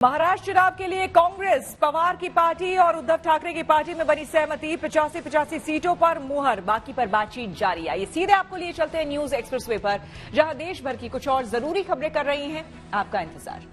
महाराष्ट्र चुनाव के लिए कांग्रेस, पवार की पार्टी और उद्धव ठाकरे की पार्टी में बनी सहमति। 85 सीटों पर मुहर, बाकी पर बातचीत जारी। आइए सीधे आपको लिए चलते हैं न्यूज एक्सप्रेसवे पर, जहां देश भर की कुछ और जरूरी खबरें कर रही हैं आपका इंतजार।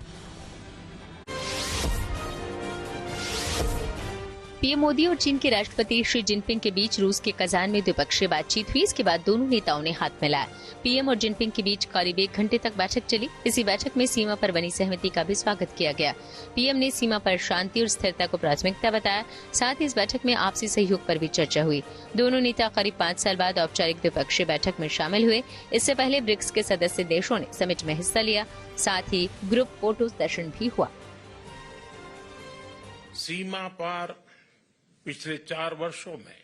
पीएम मोदी और चीन के राष्ट्रपति शी जिनपिंग के बीच रूस के कजान में द्विपक्षीय बातचीत हुई। इसके बाद दोनों नेताओं ने हाथ मिलाया। पीएम और जिनपिंग के बीच करीब 1 घंटे तक बैठक चली। इसी बैठक में सीमा पर बनी सहमति का भी स्वागत किया गया। पीएम ने सीमा पर शांति और स्थिरता को प्राथमिकता बताया। साथ ही इस बैठक में आपसी सहयोग पर भी चर्चा हुई। दोनों नेता करीब 5 साल बाद औपचारिक द्विपक्षीय बैठक में शामिल हुए। इससे पहले ब्रिक्स के सदस्य देशों ने समिट में हिस्सा लिया। साथ ही ग्रुप फोटो सेशन भी हुआ। सीमा पार पिछले 4 वर्षों में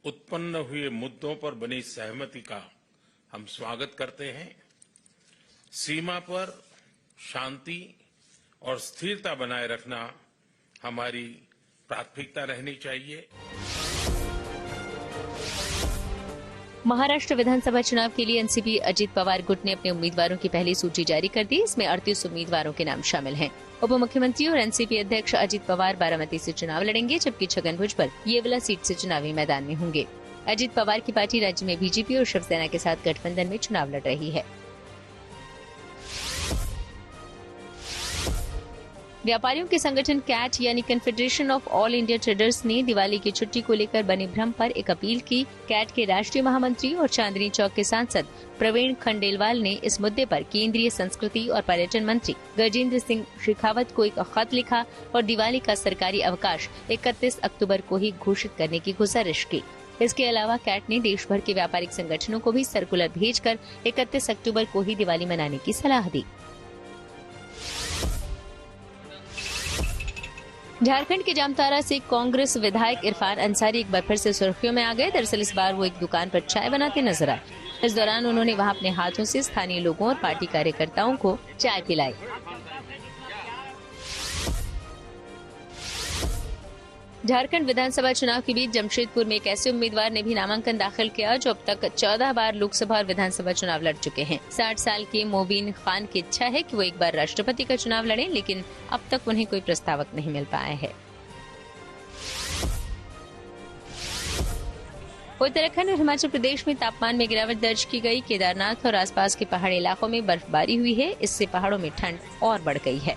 उत्पन्न हुए मुद्दों पर बनी सहमति का हम स्वागत करते हैं। सीमा पर शांति और स्थिरता बनाए रखना हमारी प्राथमिकता रहनी चाहिए। महाराष्ट्र विधानसभा चुनाव के लिए एनसीपी अजित पवार गुट ने अपने उम्मीदवारों की पहली सूची जारी कर दी। इसमें 38 उम्मीदवारों के नाम शामिल हैं। उप मुख्यमंत्री और एनसीपी अध्यक्ष अजित पवार बारामती से चुनाव लड़ेंगे, जबकि छगन भुजबल येवला सीट से चुनावी मैदान में होंगे। अजित पवार की पार्टी राज्य में बीजेपी और शिवसेना के साथ गठबंधन में चुनाव लड़ रही है। व्यापारियों के संगठन कैट यानी confederation of all India traders ने दिवाली की छुट्टी को लेकर बने भ्रम पर एक अपील की। कैट के राष्ट्रीय महामंत्री और चांदनी चौक के सांसद प्रवीण खंडेलवाल ने इस मुद्दे पर केंद्रीय संस्कृति और पर्यटन मंत्री गजेंद्र सिंह शेखावत को एक खत लिखा और दिवाली का सरकारी अवकाश 31 अक्टूबर को ही घोषित करने की गुजारिश की। इसके अलावा कैट ने देश भर के व्यापारिक संगठनों को भी सर्कुलर भेजकर 31 अक्टूबर को ही दिवाली मनाने की सलाह दी। झारखंड के जामताड़ा से कांग्रेस विधायक इरफान अंसारी एक बार फिर से सुर्खियों में आ गए। दरअसल इस बार वो एक दुकान पर चाय बनाते नजर आए। इस दौरान उन्होंने वहां अपने हाथों से स्थानीय लोगों और पार्टी कार्यकर्ताओं को चाय पिलाई। झारखंड विधानसभा चुनाव के बीच जमशेदपुर में एक ऐसे उम्मीदवार ने भी नामांकन दाखिल किया जो अब तक 14 बार लोकसभा और विधानसभा चुनाव लड़ चुके हैं। 60 साल के मोबिन खान की इच्छा है कि वो एक बार राष्ट्रपति का चुनाव लड़ें, लेकिन अब तक उन्हें कोई प्रस्तावक नहीं मिल पाया है। उत्तराखंड और हिमाचल प्रदेश में तापमान में गिरावट दर्ज की गई। केदारनाथ और आसपास के पहाड़ी इलाकों में बर्फबारी हुई है। इससे पहाड़ों में ठंड और बढ़ गई है।